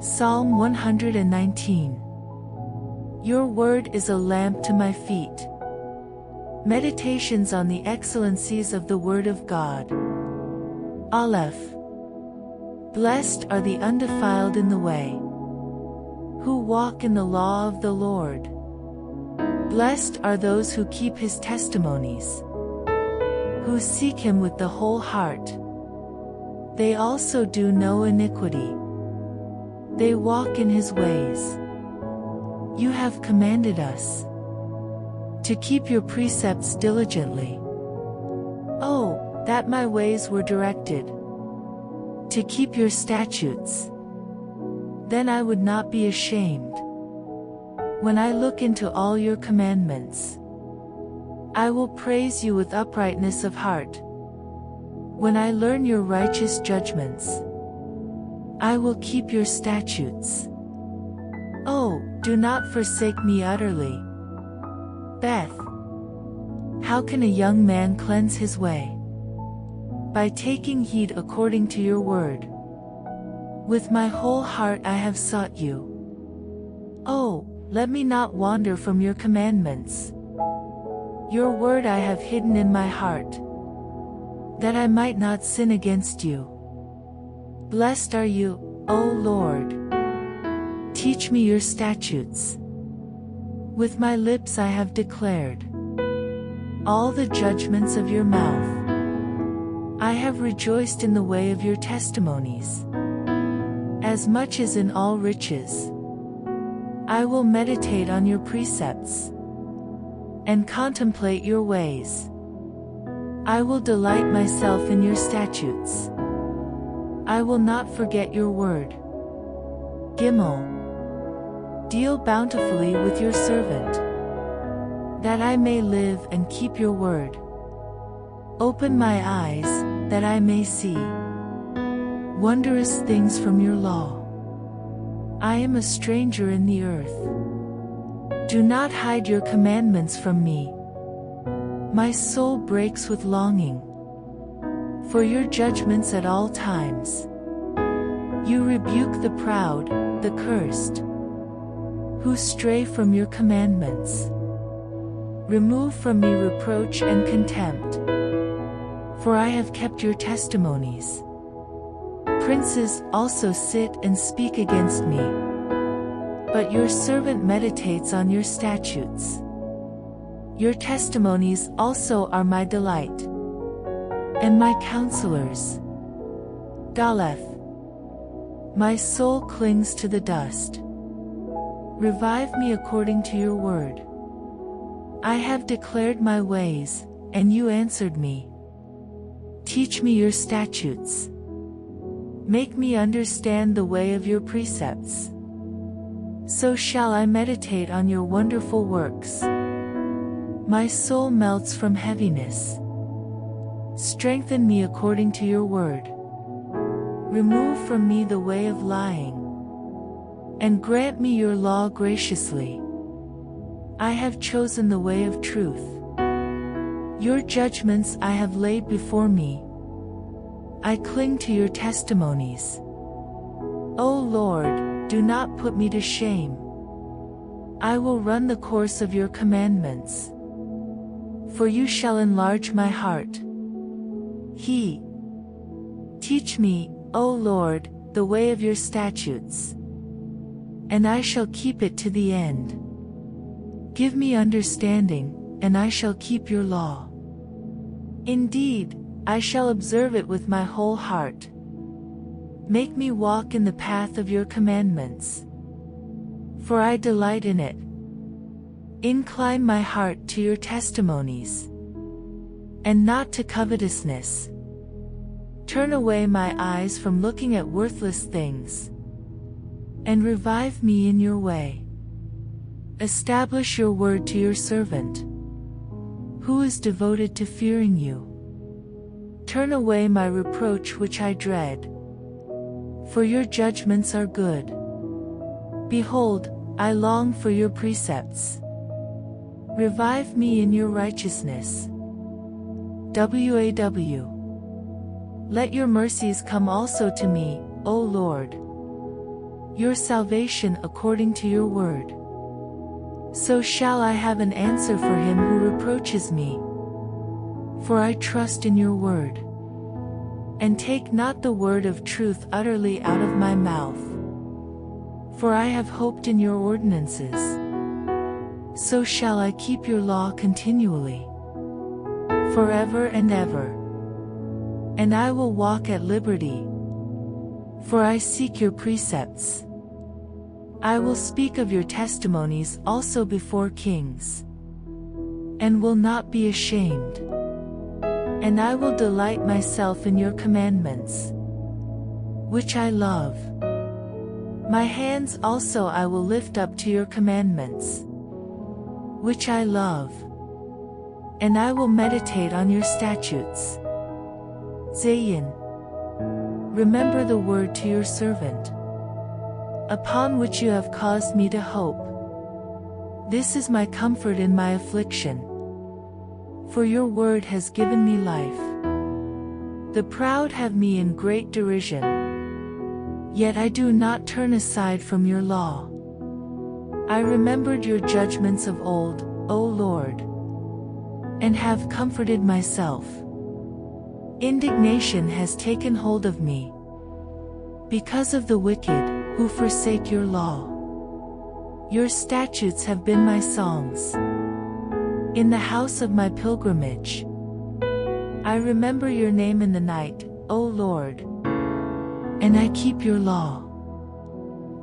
Psalm 119. Your word is a lamp to my feet. Meditations on the excellencies of the Word of God. Aleph. Blessed are the undefiled in the way, who walk in the law of the Lord. Blessed are those who keep His testimonies, who seek Him with the whole heart. They also do no iniquity. They walk in His ways. You have commanded us to keep your precepts diligently. Oh, that my ways were directed to keep your statutes. Then I would not be ashamed. When I look into all your commandments, I will praise you with uprightness of heart. When I learn your righteous judgments, I will keep your statutes. Oh, do not forsake me utterly. Beth. How can a young man cleanse his way? By taking heed according to your word. With my whole heart I have sought you. Oh, let me not wander from your commandments. Your word I have hidden in my heart, that I might not sin against you. Blessed are you, O Lord. Teach me your statutes. With my lips I have declared all the judgments of your mouth. I have rejoiced in the way of your testimonies, as much as in all riches. I will meditate on your precepts and contemplate your ways. I will delight myself in your statutes. I will not forget your word. Gimel. Deal bountifully with your servant, that I may live and keep your word. Open my eyes, that I may see wondrous things from your law. I am a stranger in the earth. Do not hide your commandments from me. My soul breaks with longing for your judgments at all times. You rebuke the proud, the cursed, who stray from your commandments. Remove from me reproach and contempt, for I have kept your testimonies. Princes also sit and speak against me, but your servant meditates on your statutes. Your testimonies also are my delight, and my counselors. Daleth. My soul clings to the dust. Revive me according to your word. I have declared my ways, and you answered me. Teach me your statutes. Make me understand the way of your precepts. So shall I meditate on your wonderful works. My soul melts from heaviness. Strengthen me according to your word. Remove from me the way of lying, and grant me your law graciously. I have chosen the way of truth. Your judgments I have laid before me. I cling to your testimonies. O Lord, do not put me to shame. I will run the course of your commandments, for you shall enlarge my heart. Teach me, O Lord, the way of your statutes, and I shall keep it to the end. Give me understanding, and I shall keep your law. Indeed, I shall observe it with my whole heart. Make me walk in the path of your commandments, for I delight in it. Incline my heart to your testimonies, and not to covetousness. Turn away my eyes from looking at worthless things, and revive me in your way. Establish your word to your servant, who is devoted to fearing you. Turn away my reproach which I dread, for your judgments are good. Behold, I long for your precepts. Revive me in your righteousness. Waw. Let your mercies come also to me, O Lord. your salvation according to your word. So shall I have an answer for him who reproaches me. For I trust in your word. And take not the word of truth utterly out of my mouth. For I have hoped in your ordinances. So shall I keep your law continually, forever and ever. And I will walk at liberty, for I seek your precepts. I will speak of your testimonies also before kings, and will not be ashamed. And I will delight myself in your commandments, which I love. My hands also I will lift up to your commandments, which I love. And I will meditate on your statutes. Zayin. Remember the word to your servant, upon which you have caused me to hope. This is my comfort in my affliction. For your word has given me life. The proud have me in great derision. Yet I do not turn aside from your law. I remembered your judgments of old, O Lord, and have comforted myself. Indignation has taken hold of me, because of the wicked, who forsake your law. Your statutes have been my songs. In the house of my pilgrimage, I remember your name in the night, O Lord, and I keep your law.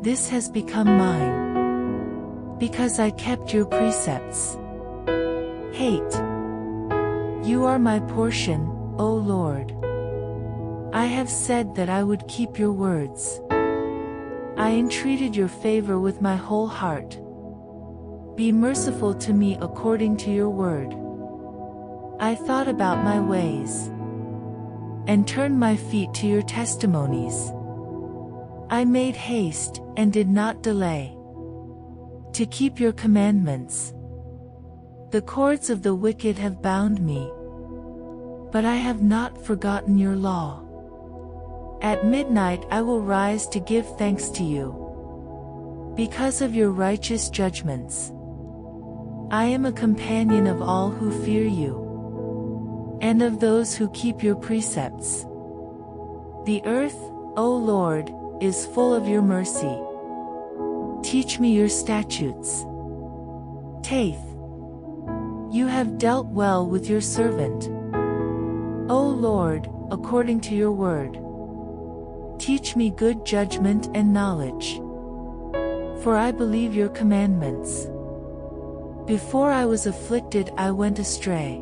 This has become mine, because I kept your precepts. Hate. You are my portion, O Lord. I have said that I would keep your words. I entreated your favor with my whole heart. Be merciful to me according to your word. I thought about my ways, and turned my feet to your testimonies. I made haste, and did not delay, to keep your commandments. The cords of the wicked have bound me, but I have not forgotten your law. At midnight I will rise to give thanks to you, because of your righteous judgments. I am a companion of all who fear you, and of those who keep your precepts. The earth, O Lord, is full of your mercy. Teach me your statutes. Taith. You have dealt well with your servant, O Lord, according to your word. Teach me good judgment and knowledge, for I believe your commandments. Before I was afflicted I went astray,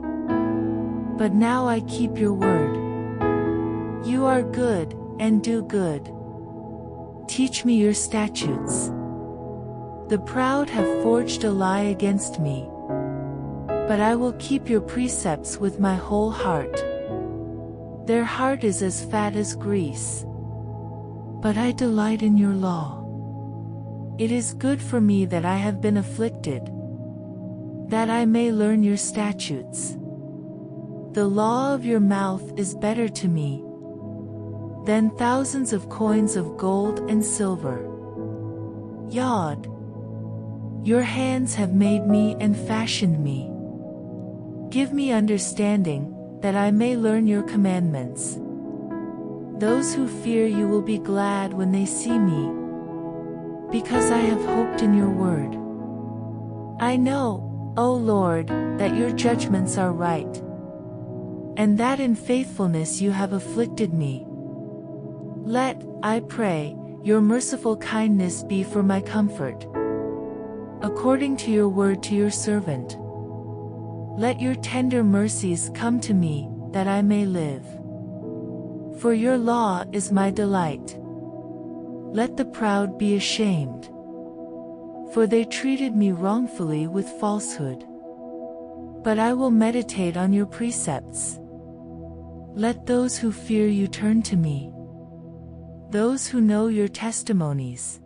but now I keep your word. You are good, and do good. Teach me your statutes. The proud have forged a lie against me, but I will keep your precepts with my whole heart. Their heart is as fat as grease, but I delight in your law. It is good for me that I have been afflicted, that I may learn your statutes. The law of your mouth is better to me than thousands of coins of gold and silver. Yod. Your hands have made me and fashioned me. Give me understanding, that I may learn your commandments. Those who fear you will be glad when they see me, because I have hoped in your word. I know, O Lord, that your judgments are right, and that in faithfulness you have afflicted me. Let, I pray, your merciful kindness be for my comfort, according to your word to your servant. Let your tender mercies come to me, that I may live. For your law is my delight. Let the proud be ashamed, for they treated me wrongfully with falsehood. But I will meditate on your precepts. Let those who fear you turn to me, those who know your testimonies.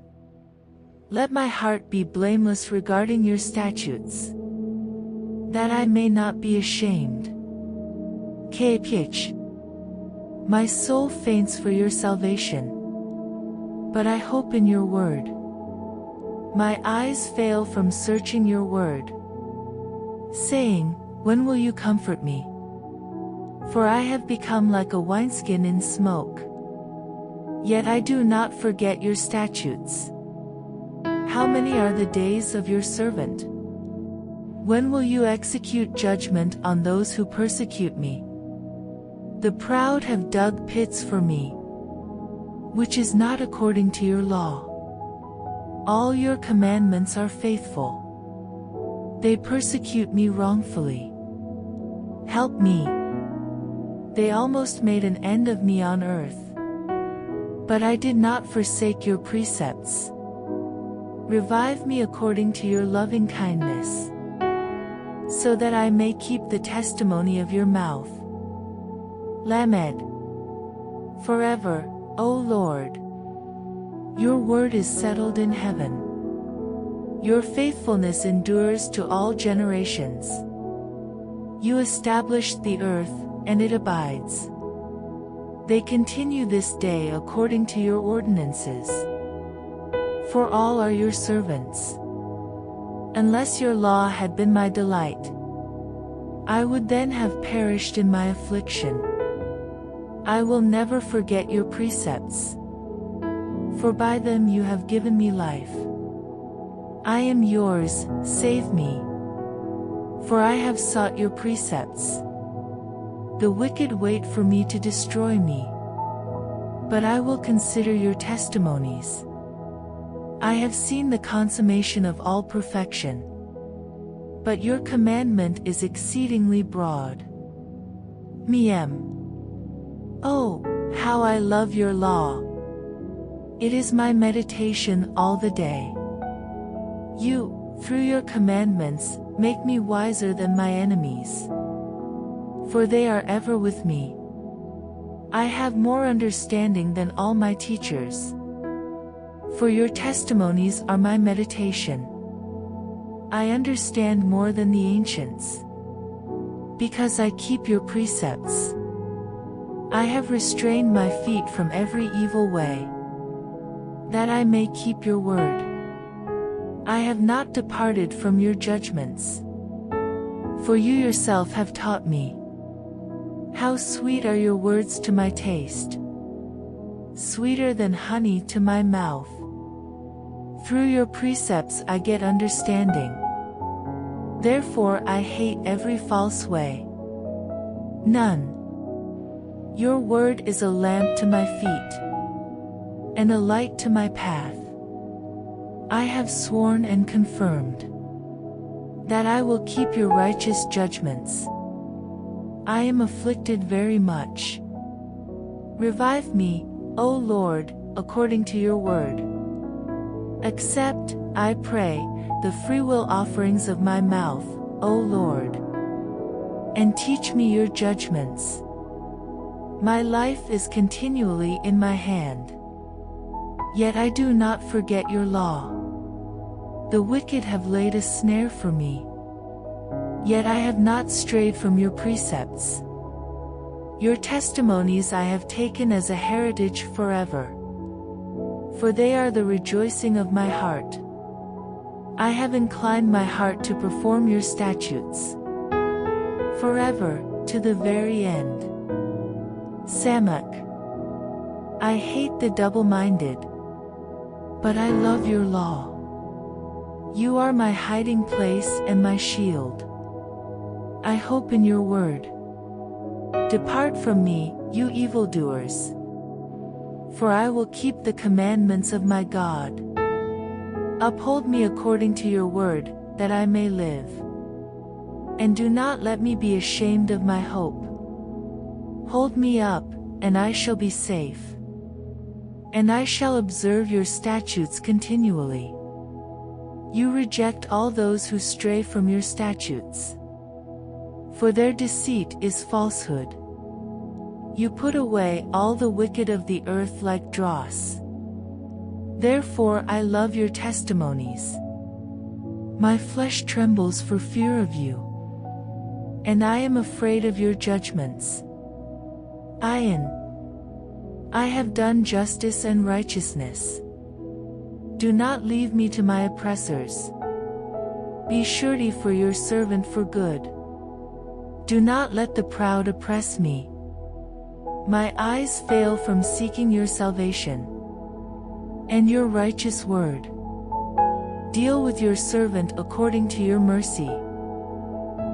Let my heart be blameless regarding your statutes, that I may not be ashamed. Kph. My soul faints for your salvation. but I hope in your word. My eyes fail from searching your word, saying, when will you comfort me? For I have become like a wineskin in smoke. Yet I do not forget your statutes. How many are the days of your servant? When will you execute judgment on those who persecute me? The proud have dug pits for me, which is not according to your law. All your commandments are faithful. They persecute me wrongfully. Help me. They almost made an end of me on earth. But I did not forsake your precepts. Revive me according to your loving kindness, so that I may keep the testimony of your mouth. Lamed. Forever, O Lord. Your word is settled in heaven. Your faithfulness endures to all generations. You established the earth, and it abides. They continue this day according to your ordinances. For all are your servants. Unless your law had been my delight, I would then have perished in my affliction. I will never forget your precepts, for by them you have given me life. I am yours, save me. For I have sought your precepts. The wicked wait for me to destroy me, but I will consider your testimonies. I have seen the consummation of all perfection, but your commandment is exceedingly broad. Mem. Oh, how I love your law! It is my meditation all the day. You, through your commandments, make me wiser than my enemies, for they are ever with me. I have more understanding than all my teachers, for your testimonies are my meditation. I understand more than the ancients, because I keep your precepts. I have restrained my feet from every evil way, that I may keep your word. I have not departed from your judgments, for you yourself have taught me. How sweet are your words to my taste, sweeter than honey to my mouth. Through your precepts I get understanding. Therefore I hate every false way. None. Your word is a lamp to my feet, and a light to my path. I have sworn and confirmed that I will keep your righteous judgments. I am afflicted very much. Revive me, O Lord, according to your word. Accept, I pray, the freewill offerings of my mouth, O Lord, and teach me your judgments. My life is continually in my hand, yet I do not forget your law. The wicked have laid a snare for me, yet I have not strayed from your precepts. Your testimonies I have taken as a heritage forever, for they are the rejoicing of my heart. I have inclined my heart to perform your statutes forever, to the very end. Samach. I hate the double-minded, but I love your law. You are my hiding place and my shield. I hope in your word. Depart from me, you evildoers, for I will keep the commandments of my God. Uphold me according to your word, that I may live. And do not let me be ashamed of my hope. Hold me up, and I shall be safe. And I shall observe your statutes continually. You reject all those who stray from your statutes, for their deceit is falsehood. You put away all the wicked of the earth like dross. Therefore I love your testimonies. My flesh trembles for fear of you, and I am afraid of your judgments. Ayin. I have done justice and righteousness. Do not leave me to my oppressors. Be surety for your servant for good. Do not let the proud oppress me. My eyes fail from seeking your salvation and your righteous word. Deal with your servant according to your mercy,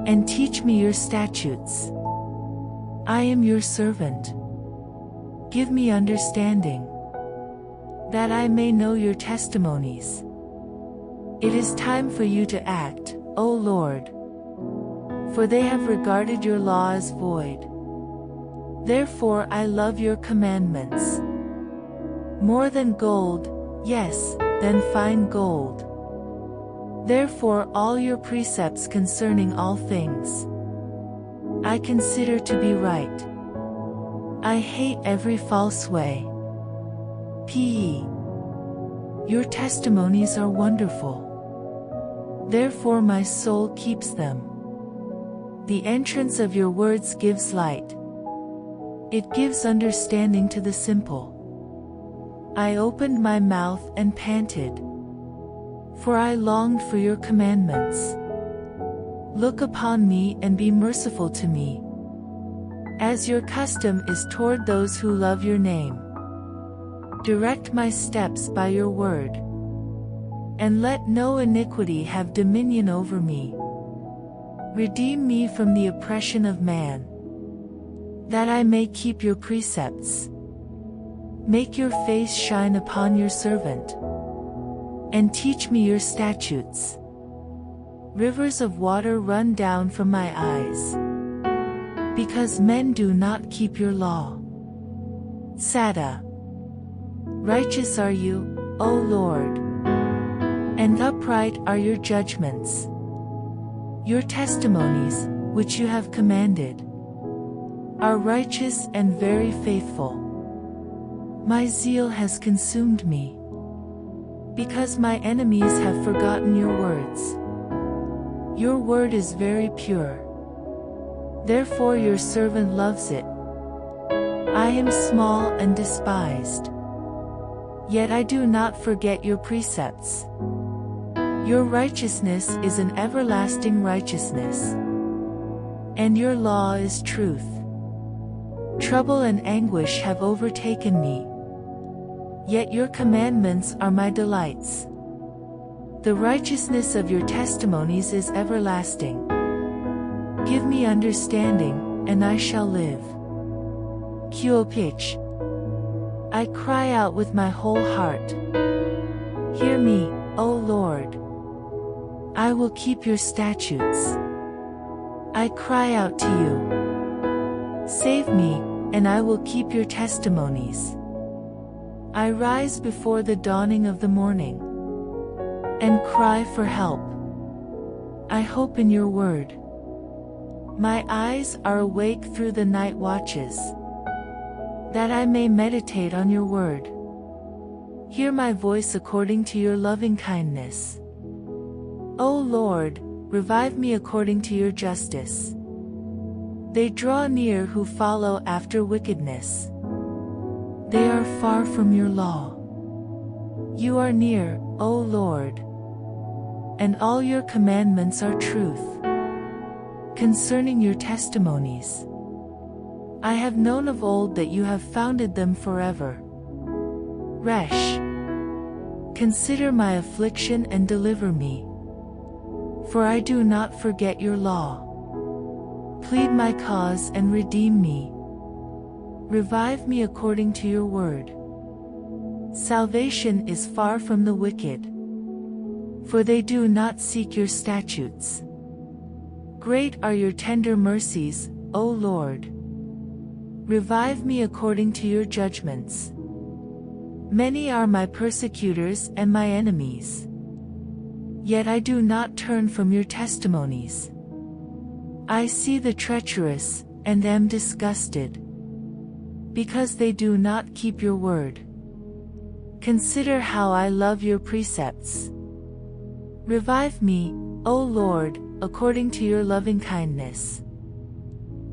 and teach me your statutes. I am your servant. Give me understanding, that I may know your testimonies. It is time for you to act, O Lord, for they have regarded your law as void. Therefore I love your commandments more than gold, yes, than fine gold. Therefore all your precepts concerning all things I consider to be right. I hate every false way. P.E. Your testimonies are wonderful. Therefore my soul keeps them. The entrance of your words gives light. It gives understanding to the simple. I opened my mouth and panted, for I longed for your commandments. Look upon me and be merciful to me, as your custom is toward those who love your name. Direct my steps by your word, and let no iniquity have dominion over me. Redeem me from the oppression of man, that I may keep your precepts. Make your face shine upon your servant, and teach me your statutes. Rivers of water run down from my eyes, because men do not keep your law. Sada. Righteous are you, O Lord, and upright are your judgments. Your testimonies, which you have commanded, are righteous and very faithful. My zeal has consumed me, because my enemies have forgotten your words. Your word is very pure. Therefore your servant loves it. I am small and despised, yet I do not forget your precepts. Your righteousness is an everlasting righteousness, and your law is truth. Trouble and anguish have overtaken me, yet your commandments are my delights. The righteousness of your testimonies is everlasting. Give me understanding, and I shall live. Kiopich. I cry out with my whole heart. Hear me, O Lord. I will keep your statutes. I cry out to you. Save me, and I will keep your testimonies. I rise before the dawning of the morning, and cry for help. I hope in your word. My eyes are awake through the night watches, that I may meditate on your word. Hear my voice according to your loving kindness. O Lord, revive me according to your justice. They draw near who follow after wickedness. They are far from your law. You are near, O Lord, and all your commandments are truth. Concerning your testimonies, I have known of old that you have founded them forever. Resh. Consider my affliction and deliver me, for I do not forget your law. Plead my cause and redeem me. Revive me according to your word. Salvation is far from the wicked, for they do not seek your statutes. Great are your tender mercies, O Lord. Revive me according to your judgments. Many are my persecutors and my enemies, yet I do not turn from your testimonies. I see the treacherous, and am disgusted, because they do not keep your word. Consider how I love your precepts. Revive me, O Lord, according to your loving kindness.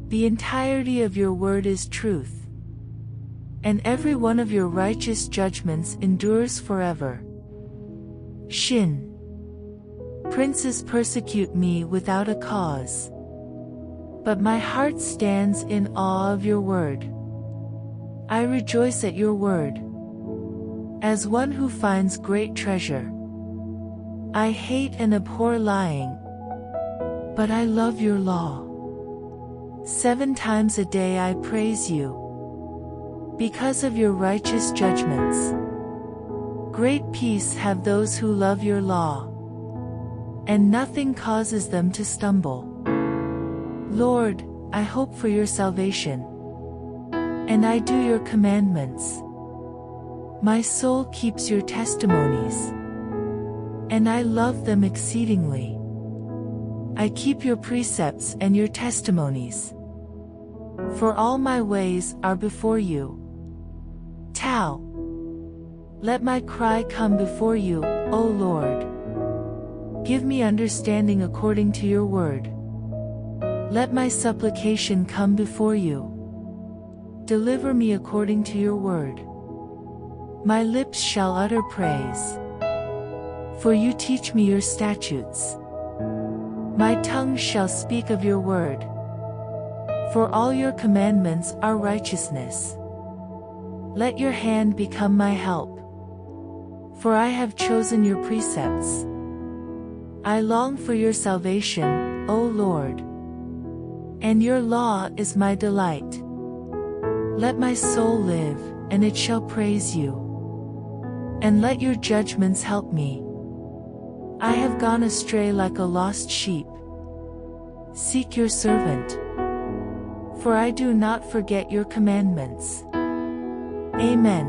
The entirety of your word is truth, and every one of your righteous judgments endures forever. Shin. Princes persecute me without a cause, but my heart stands in awe of your word. I rejoice at your word, as one who finds great treasure. I hate and abhor lying, but I love your law. 7 times a day I praise you, because of your righteous judgments. Great peace have those who love your law, and nothing causes them to stumble. Lord, I hope for your salvation, and I do your commandments. My soul keeps your testimonies, and I love them exceedingly. I keep your precepts and your testimonies, for all my ways are before you. Tau. Let my cry come before you, O Lord. Give me understanding according to your word. Let my supplication come before you. Deliver me according to your word. My lips shall utter praise, for you teach me your statutes. My tongue shall speak of your word, for all your commandments are righteousness. Let your hand become my help, for I have chosen your precepts. I long for your salvation, O Lord, and your law is my delight. Let my soul live, and it shall praise you, and let your judgments help me. I have gone astray like a lost sheep. Seek your servant, for I do not forget your commandments. Amen.